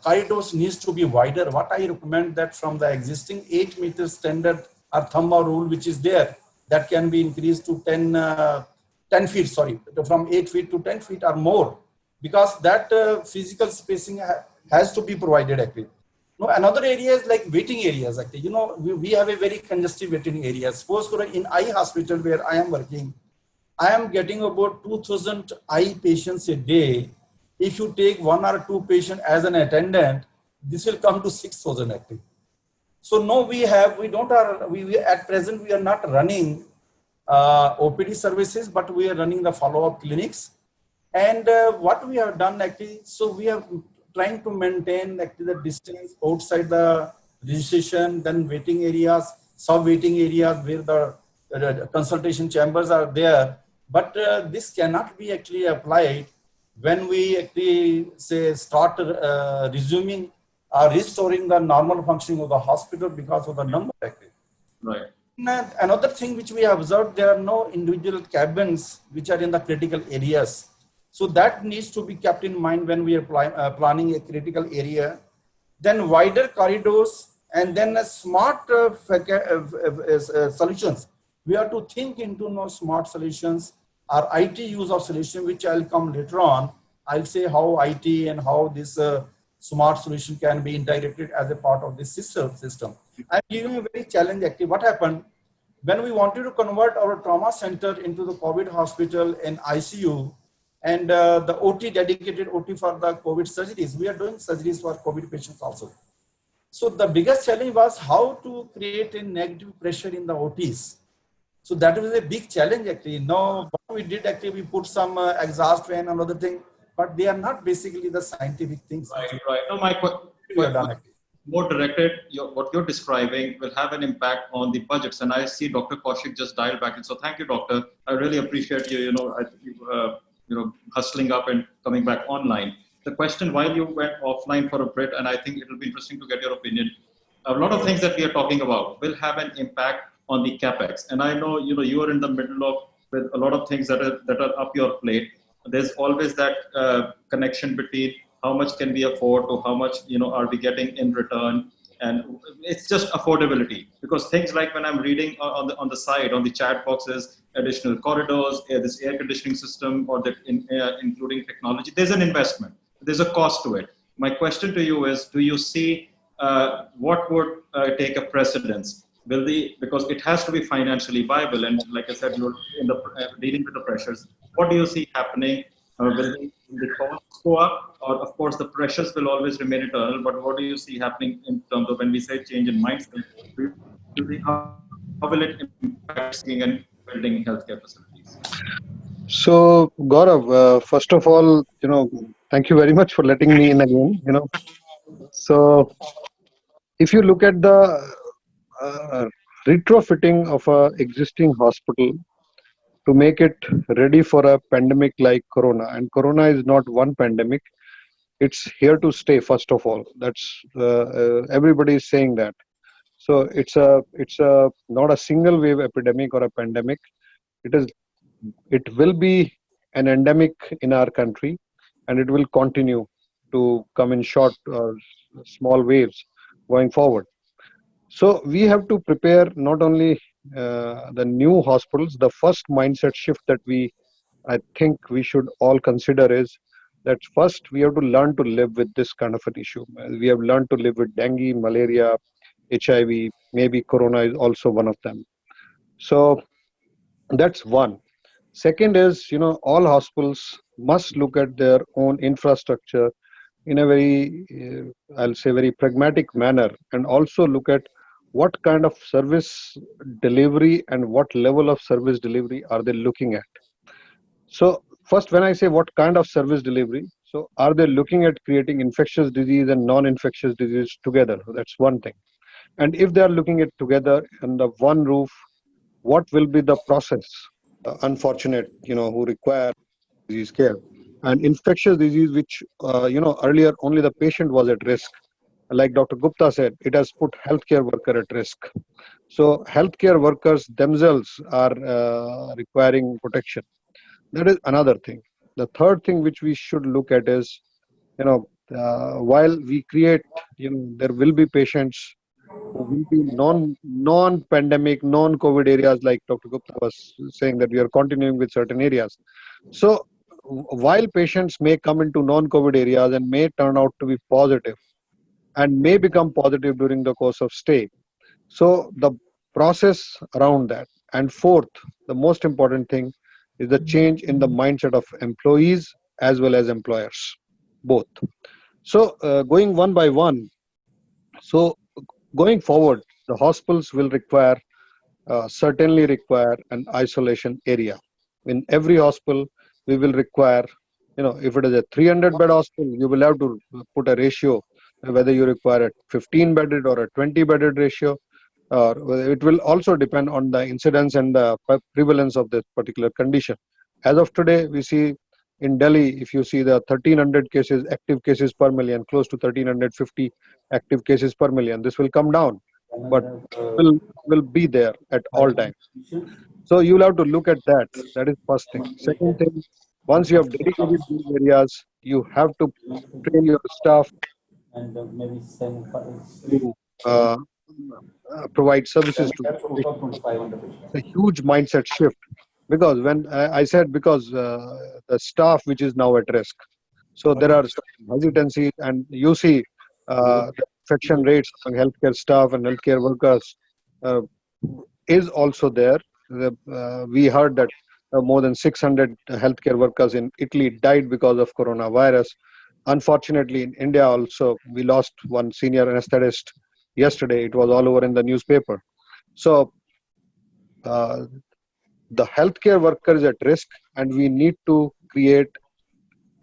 corridors needs to be wider. What I recommend that from the existing 8 meter standard or thumb rule which is there, that can be increased to 10 feet, from 8 feet to 10 feet or more, because that physical spacing has to be provided actually. Another area is like waiting areas actually. We have a very congested waiting area. Suppose in eye hospital where I am working, I am getting about 2,000 eye patients a day. If you take 1 or 2 patients as an attendant, this will come to 6,000 actually. So we at present we are not running OPD services, but we are running the follow-up clinics. And what we have done actually, so we are trying to maintain actually the distance outside the registration, then waiting areas, sub-waiting areas where the consultation chambers are there. But this cannot be actually applied when we actually say start resuming or restoring the normal functioning of the hospital because of the number actually. Right. Another thing which we have observed, there are no individual cabins which are in the critical areas. So that needs to be kept in mind when we are planning a critical area. Then wider corridors, and then a smart solutions. We have to think into smart solutions or IT use of solution, which I'll come later on. I'll say how IT and how this smart solution can be integrated as a part of this system. I'm giving a very challenge actually. What happened when we wanted to convert our trauma center into the COVID hospital and ICU, and the OT, dedicated OT for the COVID surgeries. We are doing surgeries for COVID patients also. So the biggest challenge was how to create a negative pressure in the OTs. So that was a big challenge actually. What we did actually, we put some exhaust fan and other thing, but they are not basically the scientific things. Right. No, my question more directed, what you're describing will have an impact on the budgets. And I see Dr. Kaushik just dialed back in. So thank you, doctor. I really appreciate you, hustling up and coming back online. The question, while you went offline for a bit, and I think it will be interesting to get your opinion, a lot of things that we are talking about will have an impact on the capex. And I know, you are in the middle of with a lot of things that are up your plate. There's always that connection between how much can we afford to how much, are we getting in return. And it's just affordability, because things like when I'm reading on the side, on the chat boxes, additional corridors, this air conditioning system, or that including technology, there's an investment. There's a cost to it. My question to you is, do you see what would take a precedence? Because it has to be financially viable, and like I said, you're dealing with the pressures. What do you see happening? Will the costs go up? Or of course, the pressures will always remain eternal, but what do you see happening in terms of when we say change in mindset? How will it impact seeing and building healthcare facilities? So, Gaurav, first of all, thank you very much for letting me in again. So, if you look at the uh, retrofitting of a existing hospital to make it ready for a pandemic like Corona, and Corona is not one pandemic; it's here to stay. First of all, that's everybody is saying that. So it's a not a single wave epidemic or a pandemic. It is it will be an endemic in our country, and it will continue to come in short or small waves going forward. So we have to prepare not only the new hospitals. The first mindset shift that I think we should all consider is that first we have to learn to live with this kind of an issue. We have learned to live with dengue, malaria, HIV, maybe corona is also one of them. So that's one. Second is, all hospitals must look at their own infrastructure in a very, I'll say, very pragmatic manner, and also look at what kind of service delivery and what level of service delivery are they looking at. So, first, when I say what kind of service delivery, so are they looking at creating infectious disease and non-infectious disease together? That's one thing. And if they are looking at together under one roof, what will be the process? Unfortunate, who require disease care and infectious disease, which earlier only the patient was at risk. Like Dr. Gupta said, it has put healthcare worker at risk. So healthcare workers themselves are requiring protection. That is another thing. The third thing which we should look at is, while we create, there will be patients who will be non-pandemic, non-COVID areas, like Dr. Gupta was saying that we are continuing with certain areas. So while patients may come into non-COVID areas and may turn out to be positive and may become positive during the course of stay, so the process around that. And fourth, the most important thing is the change in the mindset of employees as well as employers, both. So going one by one, so going forward, the hospitals will certainly require an isolation area. In every hospital, we will require, if it is a 300 bed hospital, you will have to put a ratio, whether you require a 15 bedded or a 20 bedded ratio. It will also depend on the incidence and the prevalence of this particular condition. As of today, we see in Delhi, if you see the 1300 cases, active cases per million, close to 1350 active cases per million, this will come down, but will be there at all times. So you'll have to look at that. That is first thing. Second thing, once you have dedicated these areas, you have to train your staff to provide services to a huge mindset shift. Because when I said, because the staff which is now at risk, so there are hesitancies, and you see the infection rates among healthcare staff and healthcare workers uh, is also there. We heard that more than 600 healthcare workers in Italy died because of coronavirus. Unfortunately, in India also, we lost one senior anesthetist yesterday. It was all over in the newspaper. So uh, the healthcare worker is at risk, and we need to create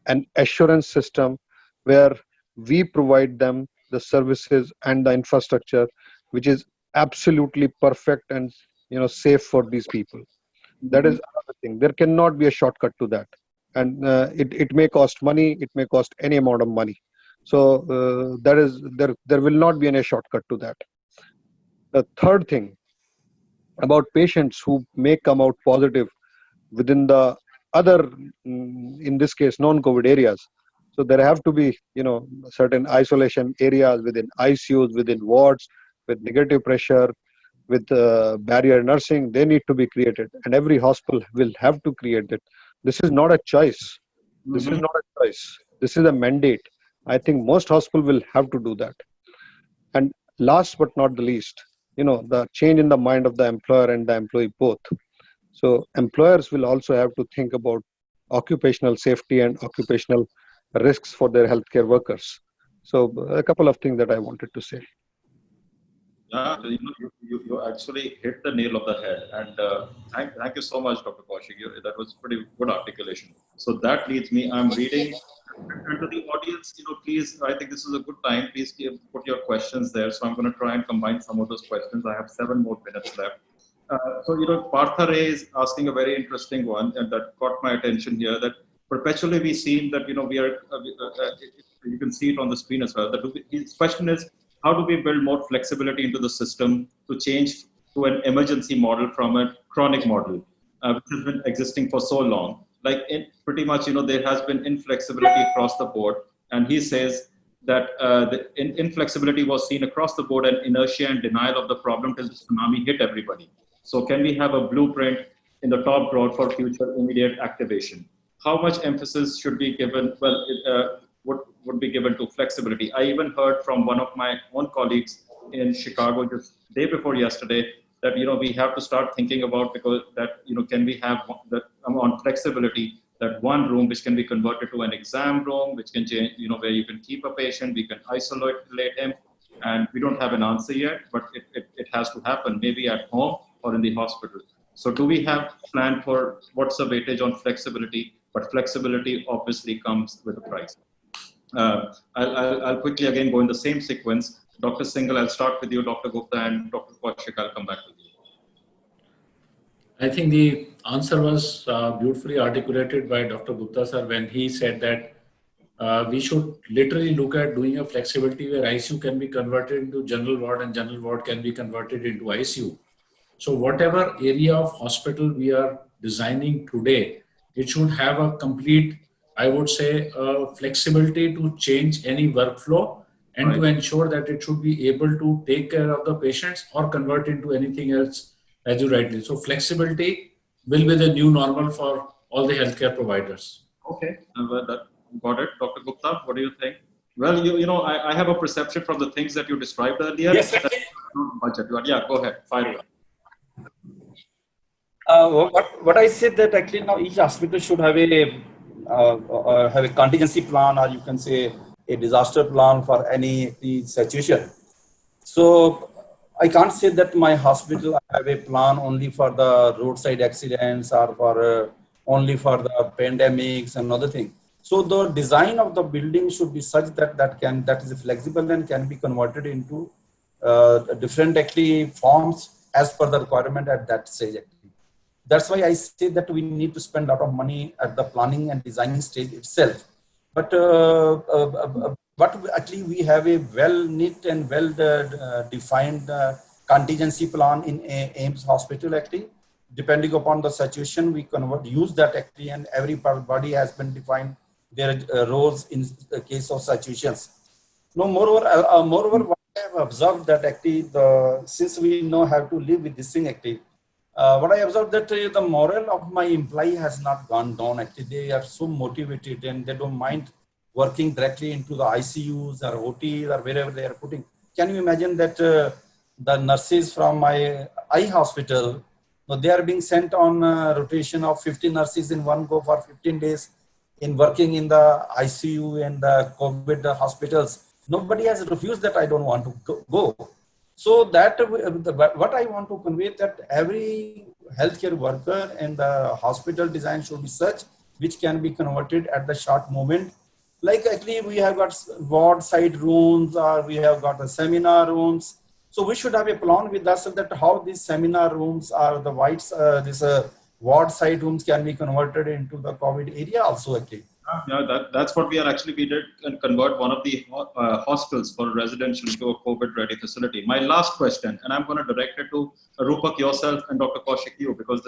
an assurance system where we provide them the services and the infrastructure which is absolutely perfect and safe for these people. That is another thing. There cannot be a shortcut to that, and it may cost money. It may cost any amount of money. So there will not be any shortcut to that. The third thing about patients who may come out positive within the other, in this case, non-COVID areas. So there have to be, certain isolation areas within ICUs, within wards, with negative pressure, with barrier nursing. They need to be created, and every hospital will have to create it. This is not a choice. This is not a choice. This is a mandate. I think most hospitals will have to do that. And last but not the least, the change in the mind of the employer and the employee both. So employers will also have to think about occupational safety and occupational risks for their healthcare workers. So a couple of things that I wanted to say. Yeah, you actually hit the nail of the head. And thank you so much, Dr. Kaushik. That was pretty good articulation. So that leads me, I'm reading, and to the audience, please, I think this is a good time. Please put your questions there. So I'm going to try and combine some of those questions. I have 7 more minutes left. Partha Ray is asking a very interesting one, and that caught my attention here, that perpetually we've seen that, we are, you can see it on the screen as well. His question is, how do we build more flexibility into the system to change to an emergency model from a chronic model, which has been existing for so long? Like pretty much, there has been inflexibility across the board. And he says that the inflexibility was seen across the board, and inertia and denial of the problem till the tsunami hit everybody. So can we have a blueprint in the top drawer for future immediate activation? How much emphasis should be given? Well, would be given to flexibility. I even heard from one of my own colleagues in Chicago just day before yesterday that we have to start thinking about, because that can we have that on flexibility, that one room which can be converted to an exam room, which can change, where you can keep a patient, we can isolate him, and we don't have an answer yet, but it has to happen, maybe at home or in the hospital. So do we have plan for what's the weightage on flexibility? But flexibility obviously comes with a price. I'll quickly again go in the same sequence. Dr. Singhal, I'll start with you, Dr. Gupta, and Dr. Kaushik, I'll come back with you. I think the answer was beautifully articulated by Dr. Gupta sir when he said that we should literally look at doing a flexibility where ICU can be converted into general ward and general ward can be converted into ICU. So whatever area of hospital we are designing today, it should have a complete, I would say, flexibility to change any workflow and to ensure that it should be able to take care of the patients or convert into anything else, as you rightly. So flexibility will be the new normal for all the healthcare providers. Okay, got it. Dr. Gupta, what do you think? Well, I have a perception from the things that you described earlier. Yes, budget. Yeah, go ahead. Fire away. What I said that actually now each hospital should have a contingency plan, or you can say a disaster plan for any situation. So I can't say that my hospital have a plan only for the roadside accidents or for only for the pandemics and other things. So the design of the building should be such that is flexible and can be converted into different actually forms as per the requirement at that stage. That's why I say that we need to spend a lot of money at the planning and designing stage itself. But actually we have a well-knit and well-defined contingency plan in AIIMS hospital actually. Depending upon the situation, we use that actually, and everybody has been defined their roles in the case of situations. No, moreover, what I have observed that actually since we know how to live with this thing actually, what I observed that the morale of my employee has not gone down. Actually, they are so motivated and they don't mind working directly into the ICUs or OTs or wherever they are putting. Can you imagine that the nurses from my eye hospital, they are being sent on rotation of 50 nurses in one go for 15 days in working in the ICU and the COVID hospitals. Nobody has refused that I don't want to go. So that what I want to convey that every healthcare worker and the hospital design should be such which can be converted at the short moment. Like actually we have got ward side rooms or we have got the seminar rooms. So we should have a plan with us that how these seminar rooms or the ward side rooms can be converted into the COVID area also actually. Yeah, that's what we did and convert one of the hospitals for residential into a COVID-ready facility. My last question, and I'm going to direct it to Rupak yourself and Dr. Kaushik you, because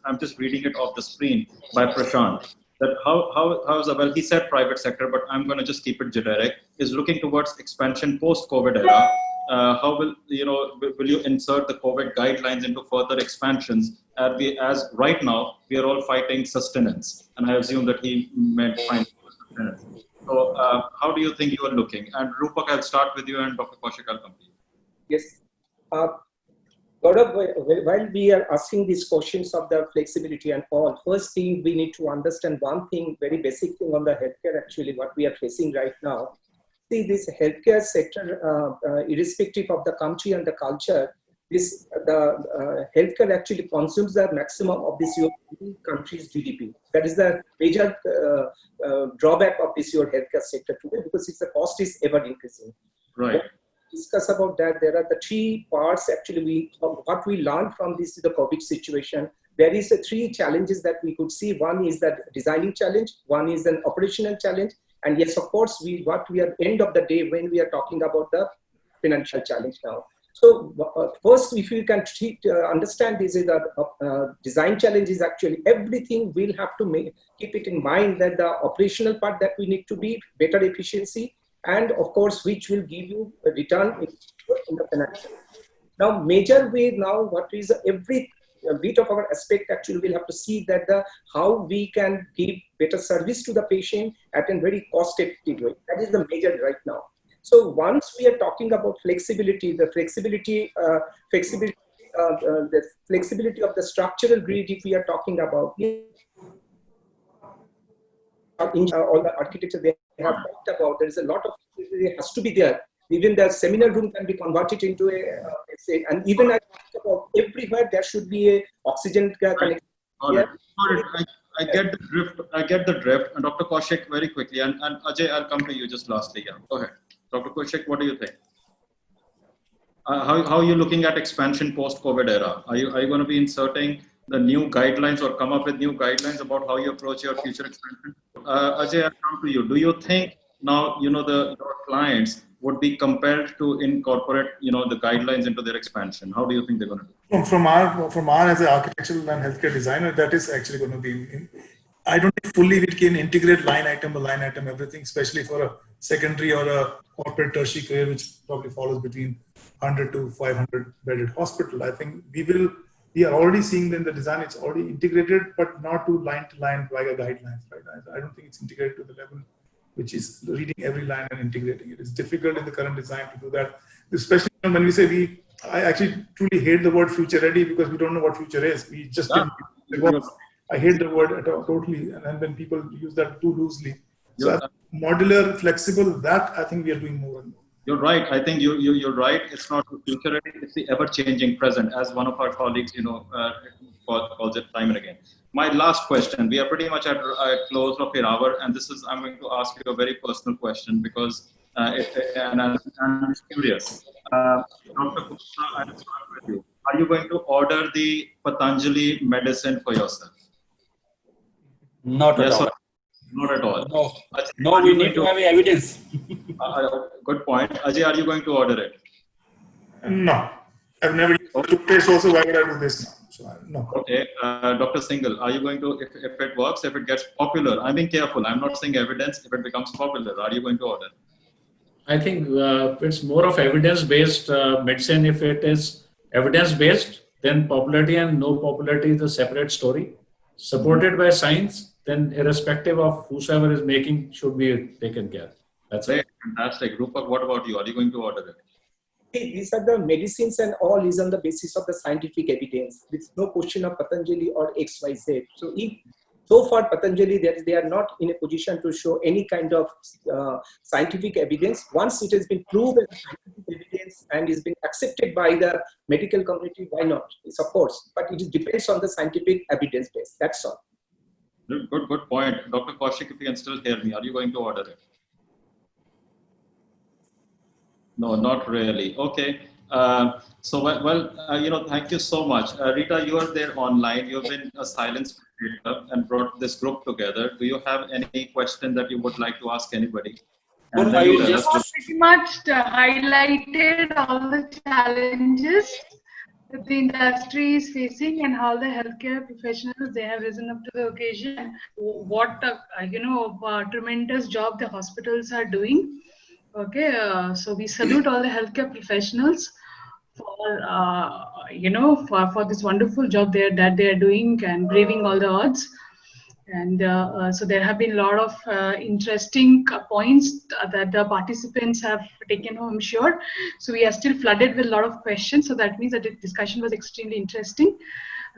I'm just reading it off the screen by Prashant. That well, he said private sector, but I'm going to just keep it generic. Is looking towards expansion post-COVID era. How will you insert the COVID guidelines into further expansions? As right now we are all fighting sustenance, and I assume that he meant fighting sustenance. So how do you think you are looking? And Rupak, I'll start with you, and Dr. Kaushik, I'll come to you. Yes. Gaurav, while we are asking these questions of the flexibility and all, first thing we need to understand one thing, very basic thing on the healthcare actually, what we are facing right now. see this healthcare sector, irrespective of the country and the culture, the healthcare actually consumes the maximum of this your country's GDP. That is the major drawback of this your healthcare sector today, because the cost is ever increasing. Right. Discuss about that. There are the three parts actually what we learned from this the COVID situation. There is the three challenges that we could see. One is that designing challenge, one is an operational challenge, and yes, of course, what we are end of the day when we are talking about the financial challenge now. So first, if you can understand this is the design challenge is actually everything we'll have to keep it in mind that the operational part that we need to be better efficiency, and of course, which will give you a return in the financial. Now, major way now, what is every bit of our aspect actually we'll have to see that how we can give better service to the patient at a very cost-effective way. That is the major right now. So once we are talking about flexibility, the flexibility of the structural grid, if we are talking about all the architecture they have talked about, there is a lot of it has to be there. Even the seminar room can be converted into and even I talked about everywhere there should be a oxygen connection. I get the drift. And Dr. Kaushik, very quickly, and Ajay, I'll come to you just lastly. Yeah, go ahead. Dr. Kaushik, what do you think? How are you looking at expansion post-COVID era? Are you going to be inserting the new guidelines or come up with new guidelines about how you approach your future expansion? Ajay, I'll come to you. Do you think now, your clients would be compelled to incorporate, the guidelines into their expansion? How do you think they're going to do it? From our as an architectural and healthcare designer, that is actually going to be, I don't think fully we can integrate line item, everything, especially for a secondary or a corporate tertiary care, which probably follows between 100 to 500 bedded hospital. I think we are already seeing in the design, it's already integrated, but not to line like a guidelines, right? I don't think it's integrated to the level which is reading every line and integrating it. It's difficult in the current design to do that, especially when we say I actually truly hate the word future ready because we don't know what future is. We just I hate the word at all, totally. And then when people use that too loosely. So modular, flexible, that I think we are doing more and more. You're right. I think you're right. It's not the future ready, it's the ever-changing present, as one of our colleagues, calls it time and again. My last question, we are pretty much at close of your hour, and I'm going to ask you a very personal question because I'm curious. Dr. Gupta, I'll start with you. Are you going to order the Patanjali medicine for yourself? Not at all. Not at all. No, Ajay, no, we need to have evidence. Good point. Ajay, are you going to order it? No. I've never used toothpaste also. Why would I do this now? So, no. Okay. Dr. Singhal, are you going to, if it works, if it gets popular, I'm being careful. I'm not saying evidence. If it becomes popular, are you going to order? I think it's more of evidence-based medicine. If it is evidence-based, then popularity and no popularity is a separate story. Supported by science, then irrespective of whosoever is making should be taken care. That's it. Fantastic. Rupak, what about you? Are you going to order it? These are the medicines and all is on the basis of the scientific evidence. There's no question of Patanjali or XYZ. So far Patanjali, they are not in a position to show any kind of scientific evidence. Once it has been proven scientific evidence and is been accepted by the medical community, why not? It's of course, but it depends on the scientific evidence base. That's all. Good point. Dr. Kaushik, if you can still hear me, are you going to order it? No, not really. Okay. Thank you so much. Rita, you are there online. You've been a silent spectator and brought this group together. Do you have any question that you would like to ask anybody? And you just pretty much highlighted all the challenges that the industry is facing and how the healthcare professionals, they have risen up to the occasion. What tremendous job the hospitals are doing. Okay, so we salute all the healthcare professionals for this wonderful job that they are doing and braving all the odds. And so there have been a lot of interesting points that the participants have taken home, I'm sure. So we are still flooded with a lot of questions. So that means that the discussion was extremely interesting.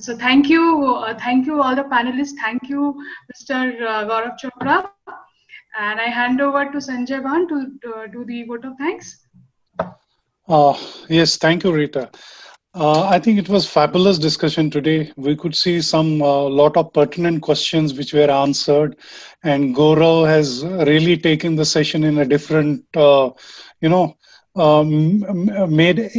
So thank you all the panelists. Thank you, Mr. Gaurav Chopra. And I hand over to Sanjay Ban to do the vote of thanks. Yes, thank you, Rita. I think it was fabulous discussion today. We could see some lot of pertinent questions which were answered, and Gaurav has really taken the session in a different, made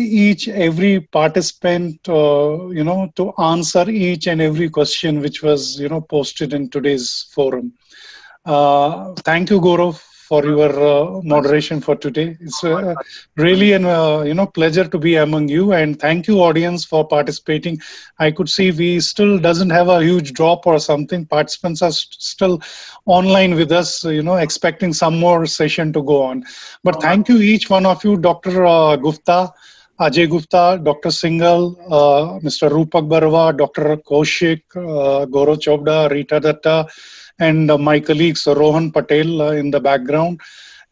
every participant, to answer each and every question which was, posted in today's forum. Thank you, Gaurav, for your moderation for today. It's really an pleasure to be among you, and thank you, audience, for participating. I could see we still doesn't have a huge drop or something. Participants are still online with us, expecting some more session to go on. But thank you, each one of you, Dr. Gupta, Ajay Gupta, Dr. Singhal, Mr. Rupak Barwa, Dr. Kaushik, Gaurav Chopra, Rita Datta, and my colleagues Rohan Patel in the background.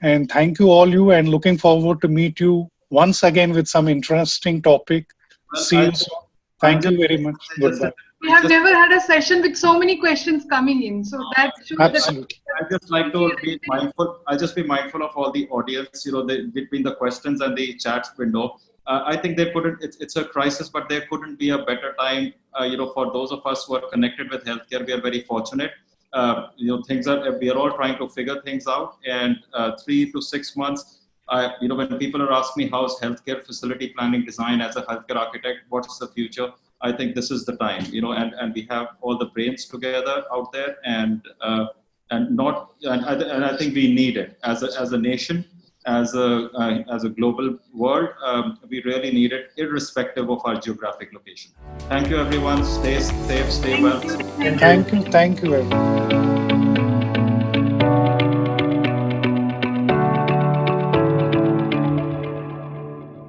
And thank you all you, and looking forward to meet you once again with some interesting topic. See you soon. Thank you very much. Goodbye. We have never had a session with so many questions coming in. So that should Absolutely. I just like to be mindful. I'll just be mindful of all the audience, between the questions and the chat window. I think they couldn't, it's a crisis, but there couldn't be a better time, for those of us who are connected with healthcare. We are very fortunate. We are all trying to figure things out, and 3 to 6 months, when people are asking me how's healthcare facility planning design as a healthcare architect, what's the future? I think this is the time, and we have all the brains together out there, and I think we need it as a nation, as a global world. We really need it, irrespective of our geographic location. Thank you, everyone. Stay safe, stay well. Thank you, everyone.